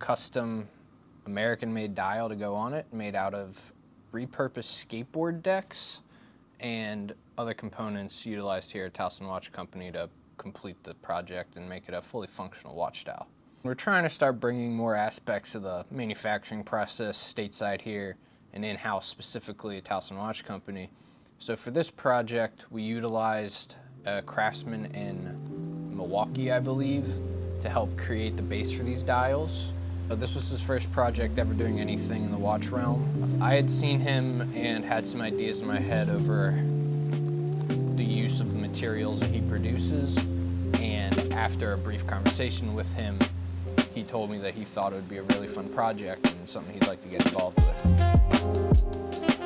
custom American-made dial to go on it, made out of repurposed skateboard decks and other components utilized here at Towson Watch Company to complete the project and make it a fully functional watch dial. We're trying to start bringing more aspects of the manufacturing process stateside here and in-house, specifically at Towson Watch Company. So for this project, we utilized a craftsman in Milwaukee, I believe, to help create the base for these dials. This was his first project ever doing anything in the watch realm. I had seen him and had some ideas in my head over the use of the materials that he produces, and after a brief conversation with him, he told me that he thought it would be a really fun project and something he'd like to get involved with.